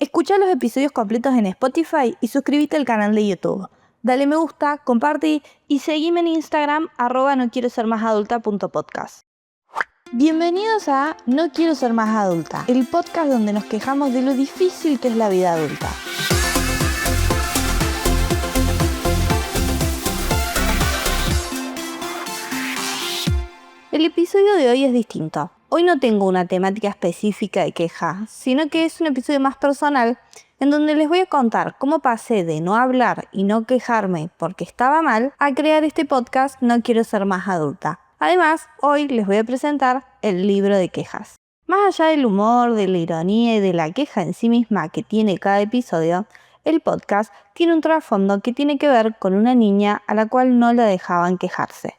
Escucha los episodios completos en Spotify y suscríbete al canal de YouTube. Dale me gusta, comparte y seguime en Instagram @noquierosermasadulta.podcast. Bienvenidos a No Quiero Ser Más Adulta, el podcast donde nos quejamos de lo difícil que es la vida adulta. El episodio de hoy es distinto. Hoy no tengo una temática específica de queja, sino que es un episodio más personal en donde les voy a contar cómo pasé de no hablar y no quejarme porque estaba mal a crear este podcast No Quiero Ser Más Adulta. Además, hoy les voy a presentar el libro de quejas. Más allá del humor, de la ironía y de la queja en sí misma que tiene cada episodio, el podcast tiene un trasfondo que tiene que ver con una niña a la cual no la dejaban quejarse.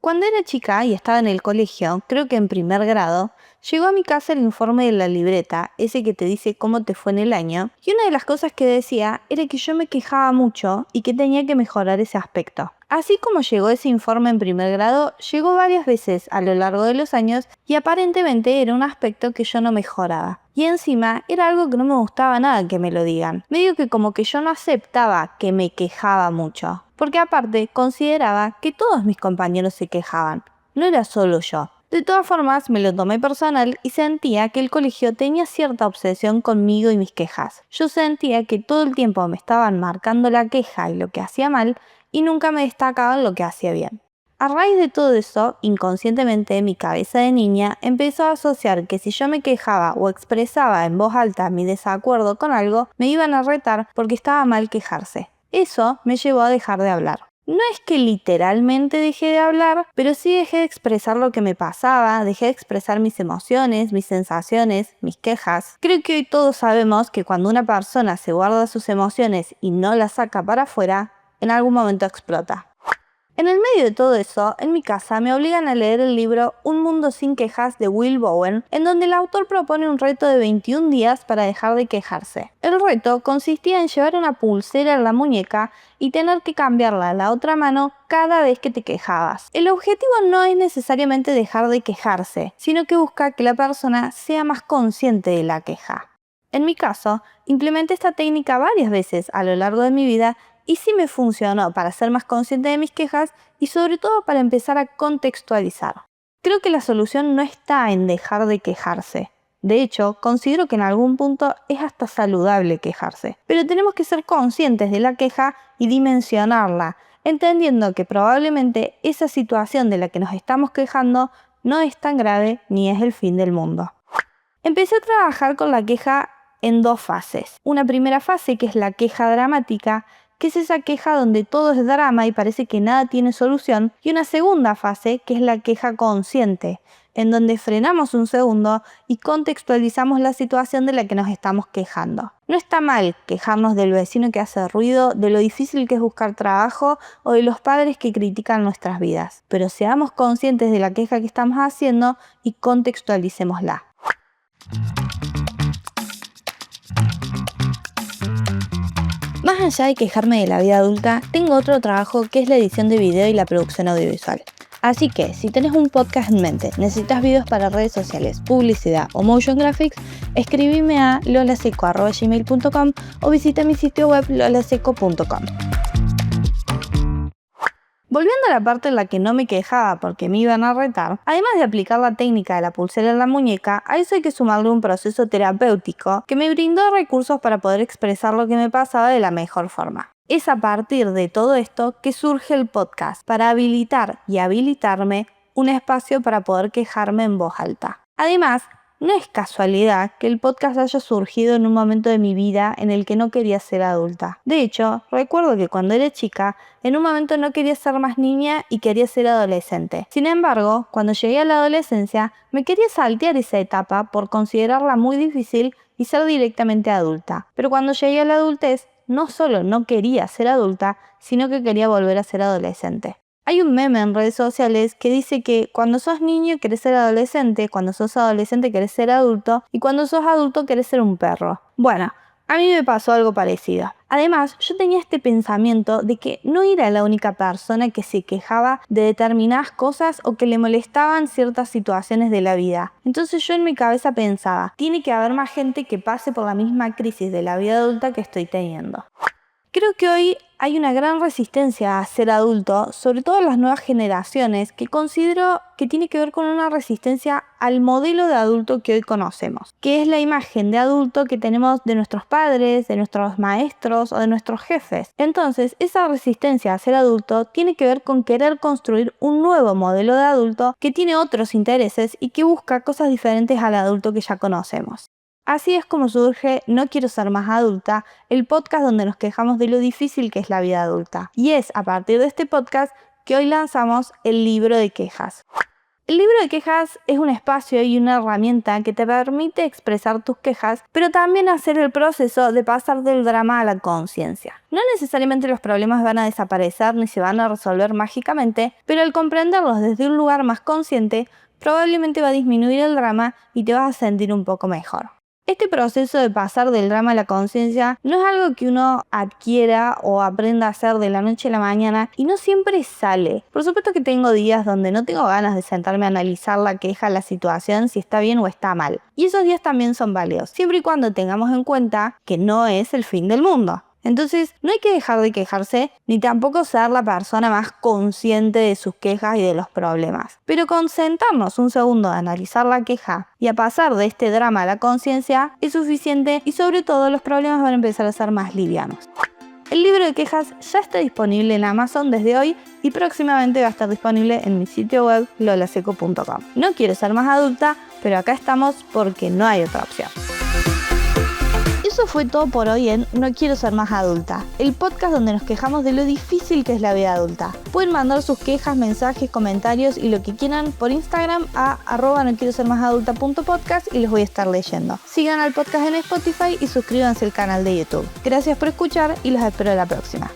Cuando era chica y estaba en el colegio, creo que en primer grado, llegó a mi casa el informe de la libreta, ese que te dice cómo te fue en el año, y una de las cosas que decía era que yo me quejaba mucho y que tenía que mejorar ese aspecto. Así como llegó ese informe en primer grado, llegó varias veces a lo largo de los años y aparentemente era un aspecto que yo no mejoraba. Y encima era algo que no me gustaba nada que me lo digan. Medio que como que yo no aceptaba que me quejaba mucho. Porque aparte consideraba que todos mis compañeros se quejaban. No era solo yo. De todas formas, me lo tomé personal y sentía que el colegio tenía cierta obsesión conmigo y mis quejas. Yo sentía que todo el tiempo me estaban marcando la queja y lo que hacía mal y nunca me destacaban lo que hacía bien. A raíz de todo eso, inconscientemente mi cabeza de niña empezó a asociar que si yo me quejaba o expresaba en voz alta mi desacuerdo con algo, me iban a retar porque estaba mal quejarse. Eso me llevó a dejar de hablar. No es que literalmente dejé de hablar, pero sí dejé de expresar lo que me pasaba, dejé de expresar mis emociones, mis sensaciones, mis quejas. Creo que hoy todos sabemos que cuando una persona se guarda sus emociones y no las saca para afuera, en algún momento explota. En el medio de todo eso, en mi casa me obligan a leer el libro Un mundo sin quejas de Will Bowen, en donde el autor propone un reto de 21 días para dejar de quejarse. El reto consistía en llevar una pulsera en la muñeca y tener que cambiarla a la otra mano cada vez que te quejabas. El objetivo no es necesariamente dejar de quejarse, sino que busca que la persona sea más consciente de la queja. En mi caso, implementé esta técnica varias veces a lo largo de mi vida y sí me funcionó para ser más consciente de mis quejas y sobre todo para empezar a contextualizar. Creo que la solución no está en dejar de quejarse. De hecho, considero que en algún punto es hasta saludable quejarse. Pero tenemos que ser conscientes de la queja y dimensionarla, entendiendo que probablemente esa situación de la que nos estamos quejando no es tan grave ni es el fin del mundo. Empecé a trabajar con la queja en dos fases. Una primera fase que es la queja dramática, que es esa queja donde todo es drama y parece que nada tiene solución, y una segunda fase que es la queja consciente, en donde frenamos un segundo y contextualizamos la situación de la que nos estamos quejando. No está mal quejarnos del vecino que hace ruido, de lo difícil que es buscar trabajo o de los padres que critican nuestras vidas, pero seamos conscientes de la queja que estamos haciendo y contextualicémosla. Más allá de quejarme de la vida adulta, tengo otro trabajo que es la edición de video y la producción audiovisual. Así que, si tenés un podcast en mente, necesitas videos para redes sociales, publicidad o motion graphics, escribime a lolaseco@gmail.com o visita mi sitio web lolaseco.com. Volviendo a la parte en la que no me quejaba porque me iban a retar, además de aplicar la técnica de la pulsera en la muñeca, a eso hay que sumarle un proceso terapéutico que me brindó recursos para poder expresar lo que me pasaba de la mejor forma. Es a partir de todo esto que surge el podcast, para habilitar y habilitarme un espacio para poder quejarme en voz alta. Además, no es casualidad que el podcast haya surgido en un momento de mi vida en el que no quería ser adulta. De hecho, recuerdo que cuando era chica, en un momento no quería ser más niña y quería ser adolescente. Sin embargo, cuando llegué a la adolescencia, me quería saltear esa etapa por considerarla muy difícil y ser directamente adulta. Pero cuando llegué a la adultez, no solo no quería ser adulta, sino que quería volver a ser adolescente. Hay un meme en redes sociales que dice que cuando sos niño querés ser adolescente, cuando sos adolescente querés ser adulto y cuando sos adulto querés ser un perro. Bueno, A mí me pasó algo parecido. Además, yo tenía este pensamiento de que no era la única persona que se quejaba de determinadas cosas o que le molestaban ciertas situaciones de la vida. Entonces yo en mi cabeza pensaba, tiene que haber más gente que pase por la misma crisis de la vida adulta que estoy teniendo. Creo que hoy hay una gran resistencia a ser adulto, sobre todo en las nuevas generaciones, que considero que tiene que ver con una resistencia al modelo de adulto que hoy conocemos, que es la imagen de adulto que tenemos de nuestros padres, de nuestros maestros o de nuestros jefes. Entonces, esa resistencia a ser adulto tiene que ver con querer construir un nuevo modelo de adulto que tiene otros intereses y que busca cosas diferentes al adulto que ya conocemos. Así es como surge No Quiero Ser Más Adulta, el podcast donde nos quejamos de lo difícil que es la vida adulta. Y es a partir de este podcast que hoy lanzamos el libro de quejas. El libro de quejas es un espacio y una herramienta que te permite expresar tus quejas, pero también hacer el proceso de pasar del drama a la conciencia. No necesariamente los problemas van a desaparecer ni se van a resolver mágicamente, pero al comprenderlos desde un lugar más consciente, probablemente va a disminuir el drama y te vas a sentir un poco mejor. Este proceso de pasar del drama a la conciencia no es algo que uno adquiera o aprenda a hacer de la noche a la mañana y no siempre sale. Por supuesto que tengo días donde no tengo ganas de sentarme a analizar la queja, la situación, si está bien o está mal. Y esos días también son válidos, siempre y cuando tengamos en cuenta que no es el fin del mundo. Entonces, no hay que dejar de quejarse, ni tampoco ser la persona más consciente de sus quejas y de los problemas. Pero con sentarnos un segundo a analizar la queja y a pasar de este drama a la conciencia es suficiente y sobre todo los problemas van a empezar a ser más livianos. El libro de quejas ya está disponible en Amazon desde hoy y próximamente va a estar disponible en mi sitio web lolaseco.com. No quiero ser más adulta, pero acá estamos porque no hay otra opción. Eso fue todo por hoy en No Quiero Ser Más Adulta, el podcast donde nos quejamos de lo difícil que es la vida adulta. Pueden mandar sus quejas, mensajes, comentarios y lo que quieran por Instagram a @noquierosermasadulta.podcast y los voy a estar leyendo. Sigan al podcast en Spotify y suscríbanse al canal de YouTube. Gracias por escuchar y los espero la próxima.